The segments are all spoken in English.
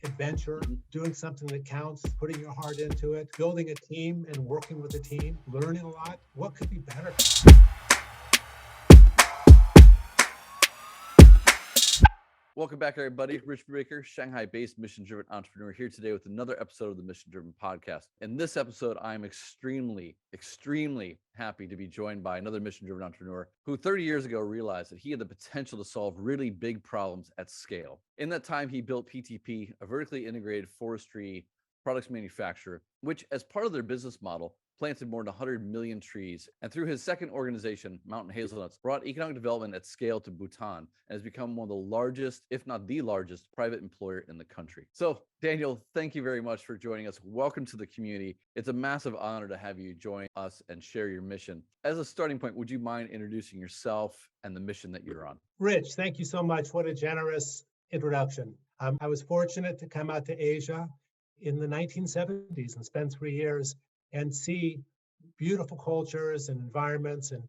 adventure, Mhm. doing something that counts, putting your heart into it, building a team and working with a team, learning a lot. What could be better? Welcome back, everybody. Rich Brubaker, Shanghai-based mission-driven entrepreneur, here today with another episode of the Mission Driven Podcast. In this episode, I'm extremely happy to be joined by another mission-driven entrepreneur who 30 years ago realized that he had the potential to solve really big problems at scale. In that time, he built PTP, a vertically integrated forestry products manufacturer, which, as part of their business model, planted more than 100 million trees, and through his second organization, Mountain Hazelnuts, brought economic development at scale to Bhutan and has become one of the largest, if not the largest, private employer in the country. So, Daniel, thank you very much for joining us. Welcome to the community. It's a massive honor to have you join us and share your mission. As a starting point, would you mind introducing yourself and the mission that you're on? Rich, thank you so much. What a generous introduction. I was fortunate to come out to Asia in the 1970s and spend 3 years and see beautiful cultures and environments, and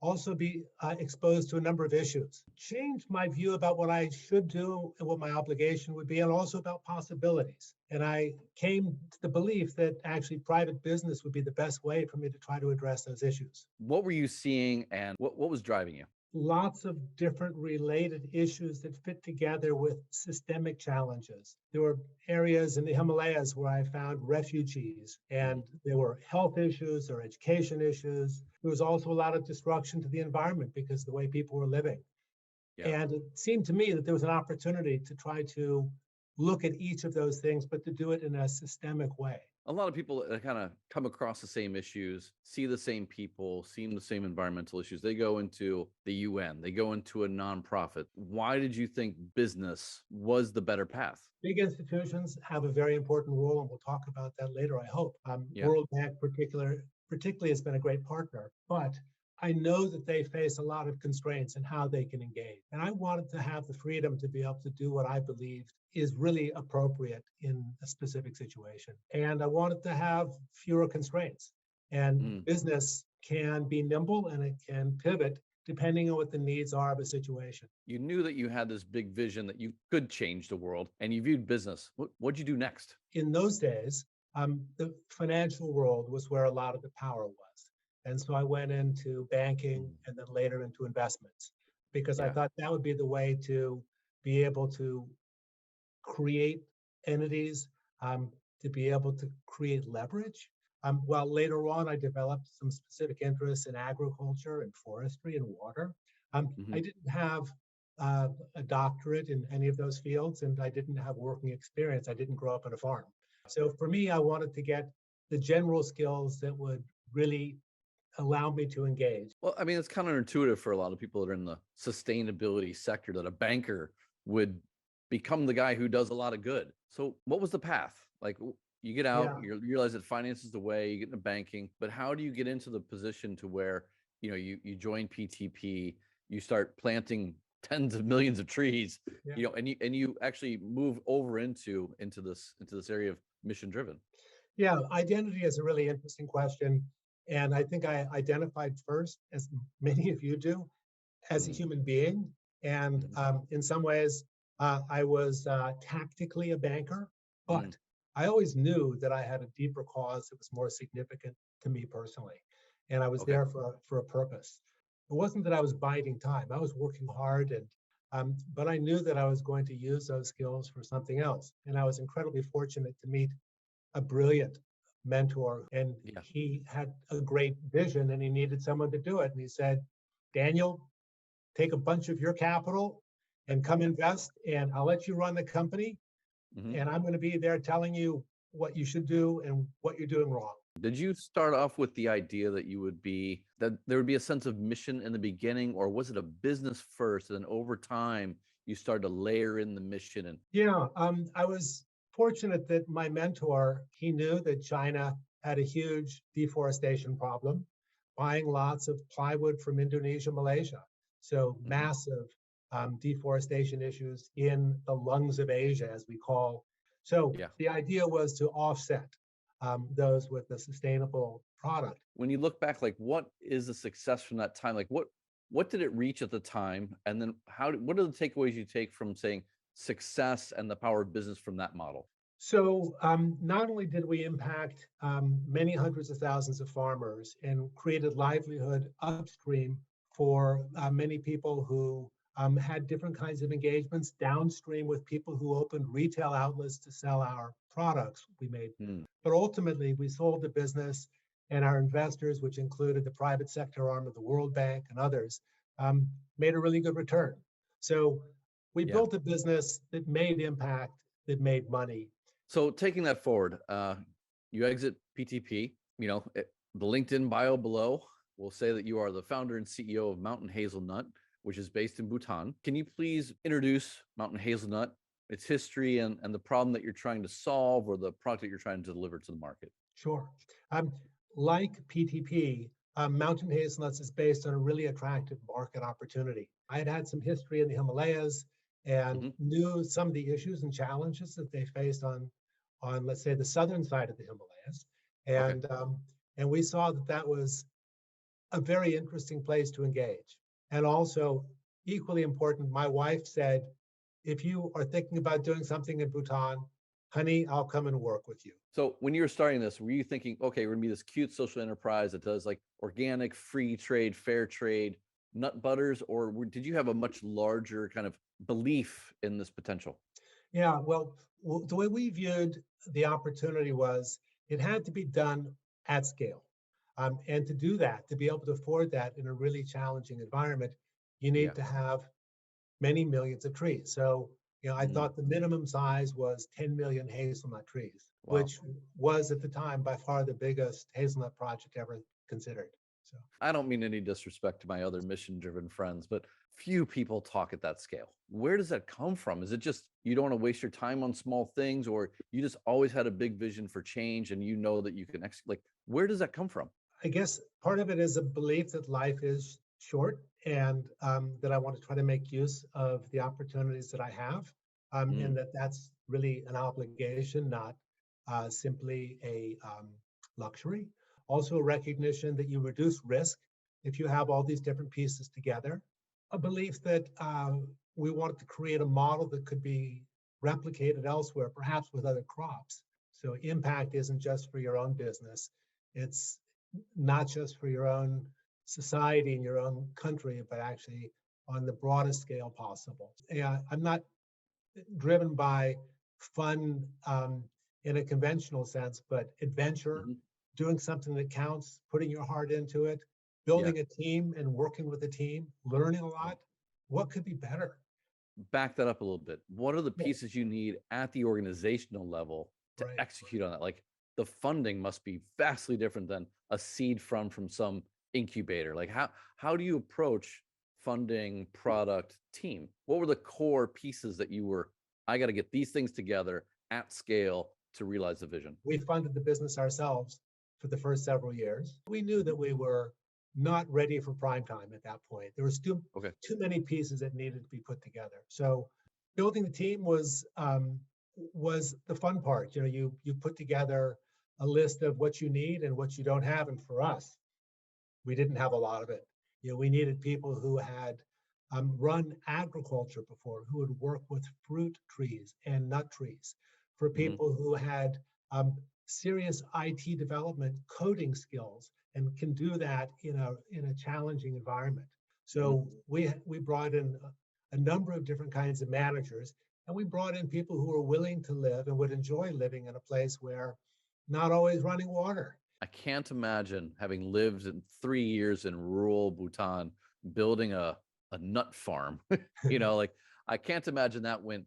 also be exposed to a number of issues. Changed my view about what I should do and what my obligation would be, and also about possibilities. And I came to the belief that actually private business would be the best way for me to try to address those issues. What were you seeing and what was driving you? Lots of different related issues that fit together with systemic challenges. There were areas in the Himalayas where I found refugees, and there were health issues or education issues. There was also a lot of destruction to the environment because of the way people were living. Yeah. And it seemed to me that there was an opportunity to try to look at each of those things, but to do it in a systemic way. A lot of people that kind of come across the same issues, see the same people, see the same environmental issues. They go into the UN, they go into a nonprofit. Why did you think business was the better path? Big institutions have a very important role, and we'll talk about that later, I hope. Yeah. World Bank particularly has been a great partner, but I know that they face a lot of constraints in how they can engage. And I wanted to have the freedom to be able to do what I believed is really appropriate in a specific situation. And I wanted to have fewer constraints. And business can be nimble and it can pivot depending on what the needs are of a situation. You knew that you had this big vision that you could change the world, and you viewed business. What'd you do next? In those days, the financial world was where a lot of the power was. And so I went into banking and then later into investments because I Yeah. thought that would be the way to be able to create entities, to be able to create leverage. While later on, I developed some specific interests in agriculture and forestry and water. I didn't have a doctorate in any of those fields, and I didn't have working experience. I didn't grow up on a farm. So for me, I wanted to get the general skills that would really allow me to engage. Well, I mean, it's counterintuitive for a lot of people that are in the sustainability sector that a banker would become the guy who does a lot of good. So, what was the path? Like, you get out, Yeah. you realize that finance is the way, you get into banking, but how do you get into the position to where, you join PTP, you start planting tens of millions of trees, Yeah. and you actually move over into this area of mission driven? Yeah, identity is a really interesting question. And I think I identified first, as many of you do, as a Mm, human being. And mhm, in some ways, I was tactically a banker, mm, but I always knew that I had a deeper cause that was more significant to me personally. And I was okay. there for a purpose. It wasn't that I was biding time. I was working hard, and but I knew that I was going to use those skills for something else. And I was incredibly fortunate to meet a brilliant mentor, and Yeah. he had a great vision and he needed someone to do it. And he said, Daniel, take a bunch of your capital and come invest, and I'll let you run the company. Mhm. And I'm going to be there telling you what you should do and what you're doing wrong. Did you start off with the idea that that there would be a sense of mission in the beginning, or was it a business first, and then over time you started to layer in the mission? And Yeah, I was fortunate that my mentor, he knew that China had a huge deforestation problem, buying lots of plywood from Indonesia, Malaysia. So Mhm. massive deforestation issues in the lungs of Asia, as we call. So Yeah, the idea was to offset those with a sustainable product. when you look back, like, what is the success from that time? Like, what did it reach at the time, and then what are the takeaways you take from saying success and the power of business from that model? So not only did we impact many hundreds of thousands of farmers and created livelihood upstream for many people who had different kinds of engagements downstream with people who opened retail outlets to sell our products we made. Hmm. But ultimately, we sold the business, and our investors, which included the private sector arm of the World Bank and others, made a really good return. So we Yeah. built a business that made impact, that made money. So taking that forward, you exit PTP, the LinkedIn bio below will say that you are the founder and CEO of Mountain Hazelnut, which is based in Bhutan. Can you please introduce Mountain Hazelnut, its history, and the problem that you're trying to solve or the product that you're trying to deliver to the market? Sure. Like PTP, Mountain Hazelnuts is based on a really attractive market opportunity. I had had some history in the Himalayas and Hmm. knew some of the issues and challenges that they faced on let's say, the southern side of the Himalayas. Okay. And we saw that that was a very interesting place to engage. And also, equally important, my wife said, if you are thinking about doing something in Bhutan, honey, I'll come and work with you. So when you were starting this, were you thinking, okay, we're gonna be this cute social enterprise that does like organic, free trade, fair trade, nut butters, or did you have a much larger kind of belief in this potential? Yeah, well, the way we viewed the opportunity was it had to be done at scale. And to do that, to be able to afford that in a really challenging environment, you Yeah. need to have many millions of trees. So, I Mm, thought the minimum size was 10 million hazelnut trees, wow. which was at the time by far the biggest hazelnut project ever considered. So, I don't mean any disrespect to my other mission-driven friends, but few people talk at that scale. Where does that come from? Is it just you don't want to waste your time on small things, or you just always had a big vision for change and you know that you can execute? Like, where does that come from? I guess part of it is a belief that life is short and that I want to try to make use of the opportunities that I have, and Mm, that's really an obligation, not simply a luxury. Also, a recognition that you reduce risk if you have all these different pieces together. A belief that we wanted to create a model that could be replicated elsewhere, perhaps with other crops. So impact isn't just for your own business. It's not just for your own society and your own country, but actually on the broadest scale possible. Yeah, I'm not driven by fun in a conventional sense, but adventure, mhm. doing something that counts, putting your heart into it, Yeah. building a team and working with a team, learning a Yeah. lot. What could be better? Back that up a little bit. What are the Yeah, pieces you need at the organizational level to right. execute on that? Like the funding must be vastly different than a seed fund from some incubator. Like how do you approach funding product team? What were the core pieces that you were, I got to get these things together at scale to realize the vision? We funded the business ourselves for the first several years. We knew Mhm. that we were not ready for prime time at that point. There was Okay. too many pieces that needed to be put together. So building the team was the fun part. You put together a list of what you need and what you don't have. And for us, we didn't have a lot of it. We needed people who had run agriculture before, who would work with fruit trees and nut trees, for Hmm. people who had serious IT development coding skills and can do that in a challenging environment. Hmm. So we brought in a number of different kinds of managers, and we brought in people who were willing to live and would enjoy living in a place where not always running water. I can't imagine having lived in 3 years in rural Bhutan, building a nut farm. Like I can't imagine that went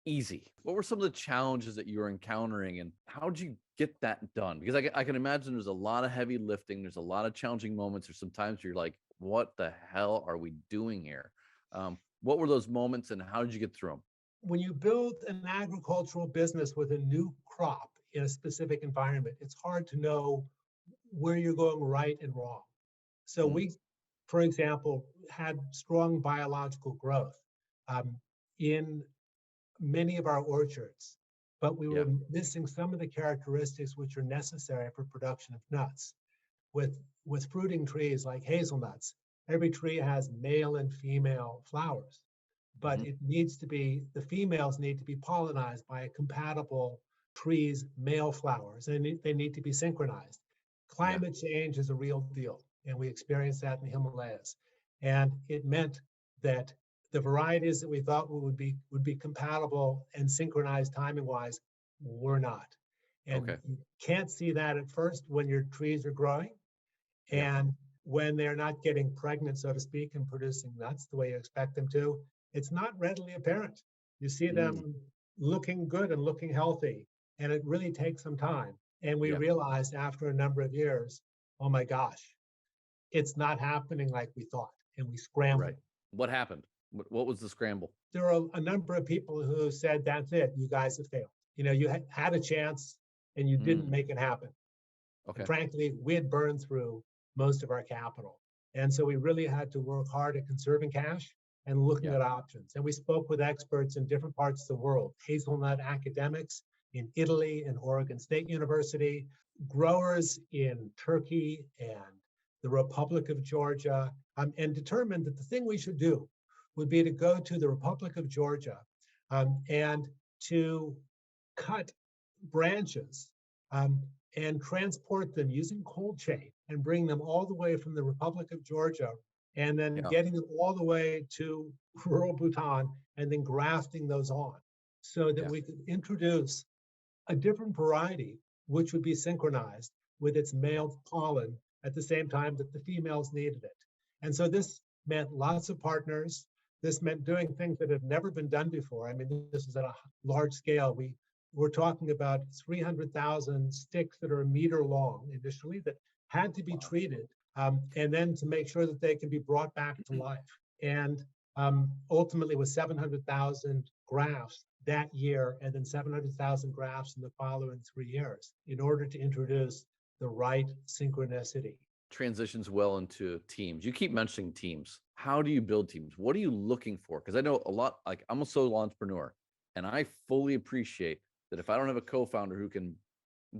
easy. What were some of the challenges that you were encountering and how did you get that done? Because I can imagine there's a lot of heavy lifting. There's a lot of challenging moments. There's some times where you're like, what the hell are we doing here? What were those moments and how did you get through them? When you build an agricultural business with a new crop in a specific environment, it's hard to know where you're going right and wrong. So Mm, we, for example, had strong biological growth um, in many of our orchards, but we yeah. were missing some of the characteristics which are necessary for production of nuts. With fruiting trees like hazelnuts, every tree has male and female flowers. but Mhm. it needs to be, the females need to be pollinized by a compatible tree's male flowers, and they need to be synchronized. Yeah. Climate change is a real deal, and we experienced that in the Himalayas. And it meant that the varieties that we thought would be compatible and synchronized timing wise were not. And Okay. you can't see that at first when your trees are growing. Yeah. And when they're not getting pregnant, so to speak, and producing nuts the way you expect them to, it's not readily apparent. You see Mm. them looking good and looking healthy, and it really takes some time. And we Yeah. realized after a number of years, oh my gosh, it's not happening like we thought. And we Right. scrambled. What happened? What was the scramble? There are a number of people who said, that's it, you guys have failed. You had a chance and you didn't Mm. make it happen. And Okay. frankly, we had burned through most of our capital. And so we really had to work hard at conserving cash and looking Yeah. at options. And we spoke with experts in different parts of the world, hazelnut academics in Italy and Oregon State University, growers in Turkey and the Republic of Georgia, and determined that the thing we should do would be to go to the Republic of Georgia and to cut branches um, and transport them using cold chain and bring them all the way from the Republic of Georgia and then Yeah. getting them all the way to rural Bhutan and then grafting those on so that Yeah. we could introduce a different variety which would be synchronized with its Yeah. male pollen at the same time that the females needed it. And so this meant lots of partners. This meant doing things that had never been done before. I mean, this is at a large scale. We're talking about 300,000 sticks that are a meter long initially that had to be Wow. treated, and then to make sure that they can be brought back to life. And ultimately with 700,000 grafts that year, and then 700,000 grafts in the following 3 years in order to introduce the right synchronicity. Transitions well into teams. You keep mentioning teams. How do you build teams? What are you looking for? Because I know a lot, like I'm a solo entrepreneur, and I fully appreciate that if I don't have a co-founder who can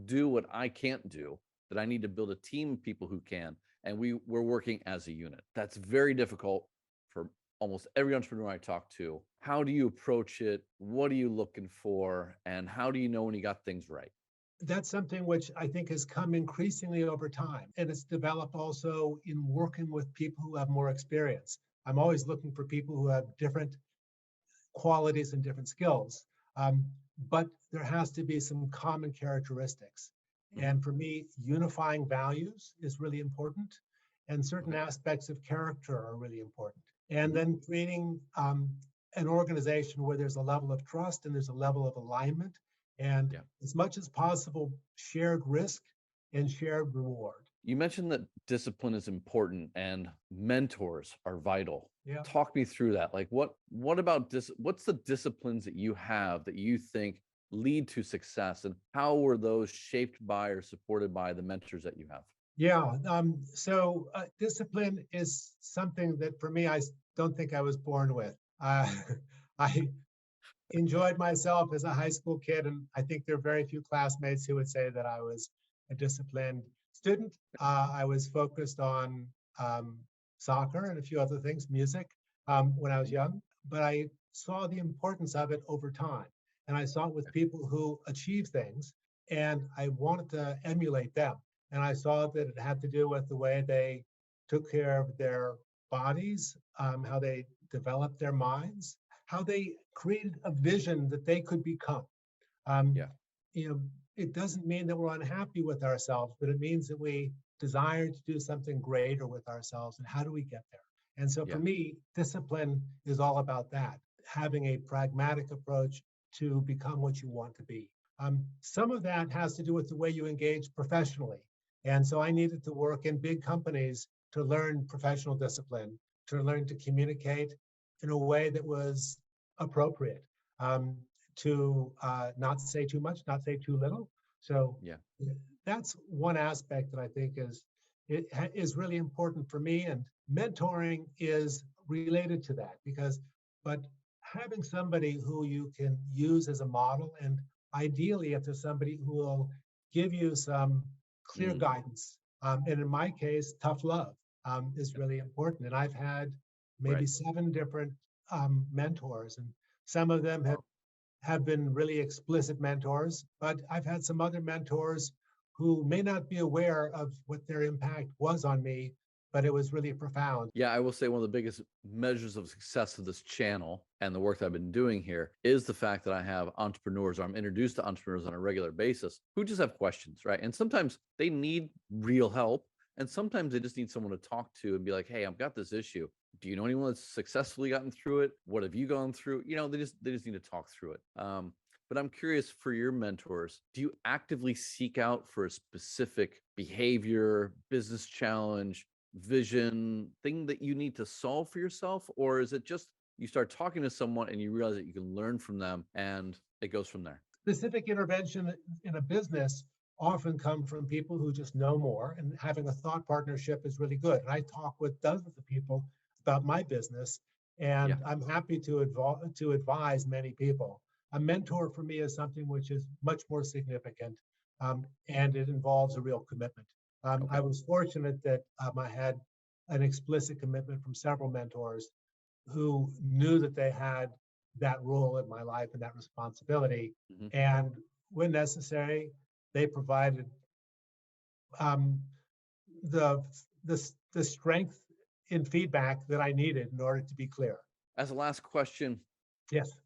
do what I can't do, that I need to build a team of people who can, and we're working as a unit. That's very difficult for almost every entrepreneur I talk to. How do you approach it? What are you looking for? And how do you know when you got things right? That's something which I think has come increasingly over time. And it's developed also in working with people who have more experience. I'm always looking for people who have different qualities and different skills. But there has to be some common characteristics. Mhm. And for me, unifying values is really important. And certain Okay. aspects of character are really important. And Mhm. then creating an organization where there's a level of trust and there's a level of alignment. And Yeah. as much as possible, shared risk and shared reward. You mentioned that discipline is important and mentors are vital. Yeah. Talk me through that. Like what about this? What's the disciplines that you have that you think lead to success, and how were those shaped by or supported by the mentors that you have? Yeah. So discipline is something that for me, don't think I was born with. I enjoyed myself as a high school kid, and I think there are very few classmates who would say that I was a disciplined student. I was focused on um, soccer and a few other things, music, when I was young, but I saw the importance of it over time. And I saw it with people who achieve things, and I wanted to emulate them. And I saw that it had to do with the way they took care of their bodies, how they developed their minds, how they created a vision that they could become. Um, Yeah. you know, it doesn't mean that we're unhappy with ourselves, but it means that we desire to do something greater with ourselves. And how do we get there? And so for Yeah. me, discipline is all about that, having a pragmatic approach to become what you want to be. Some of that has to do with the way you engage professionally. And so I needed to work in big companies to learn professional discipline, to learn to communicate in a way that was appropriate, to not say too much, not say too little. So Yeah. that's one aspect that I think is really important for me. And mentoring is related to that because, but having somebody who you can use as a model, and ideally, if there's somebody who will give you some clear Mm. guidance, and in my case, tough love is really important. And I've had maybe Right. 7 different mentors, and some of them have been really explicit mentors, but I've had some other mentors who may not be aware of what their impact was on me, but it was really profound. Yeah, I will say one of the biggest measures of success of this channel and the work that I've been doing here is the fact that I have entrepreneurs, or I'm introduced to entrepreneurs on a regular basis who just have questions, right? And sometimes they need real help, and sometimes they just need someone to talk to and be like, "Hey, I've got this issue. Do you know anyone that's successfully gotten through it? What have you gone through?" They just need to talk through it. But I'm curious, for your mentors, do you actively seek out for a specific behavior, business challenge, vision, thing that you need to solve for yourself? Or is it just you start talking to someone and you realize that you can learn from them and it goes from there? Specific intervention in a business often come from people who just know more, and having a thought partnership is really good. And I talk with dozens of people about my business, Yeah. and I'm happy to advise many people. A mentor for me is something which is much more significant, and it involves a real commitment. Okay. I was fortunate that I had an explicit commitment from several mentors who knew that they had that role in my life and that responsibility. Mhm. And when necessary, they provided um, the, the strength in feedback that I needed in order to be clear. As a last question, Yes.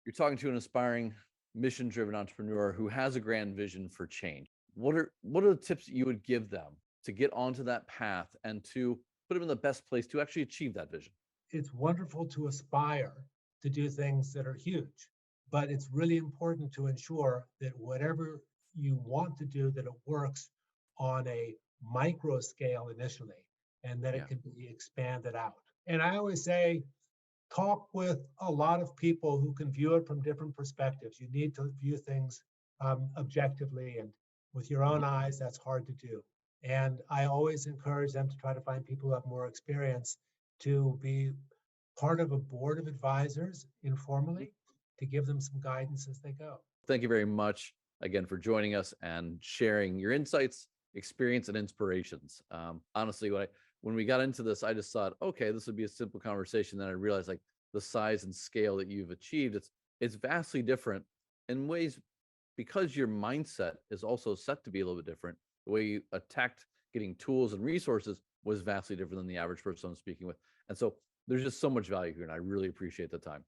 you're talking to an aspiring mission-driven entrepreneur who has a grand vision for change. What are the tips that you would give them to get onto that path and to put them in the best place to actually achieve that vision? It's wonderful to aspire to do things that are huge, but it's really important to ensure that whatever you want to do, that it works on a micro scale initially, and that it Yeah. can be expanded out. And I always say, talk with a lot of people who can view it from different perspectives. You need to view things objectively, and with your own Mhm. eyes, that's hard to do. And I always encourage them to try to find people who have more experience to be part of a board of advisors Mhm. informally to give them some guidance as they go. Thank you very much again for joining us and sharing your insights, experience, and inspirations. Honestly, when we got into this, I just thought, okay, this would be a simple conversation. Then I realized, like, the size and scale that you've achieved, it's vastly different in ways, because your mindset is also set to be a little bit different. The way you attacked getting tools and resources was vastly different than the average person I'm speaking with. And so there's just so much value here, and I really appreciate the time.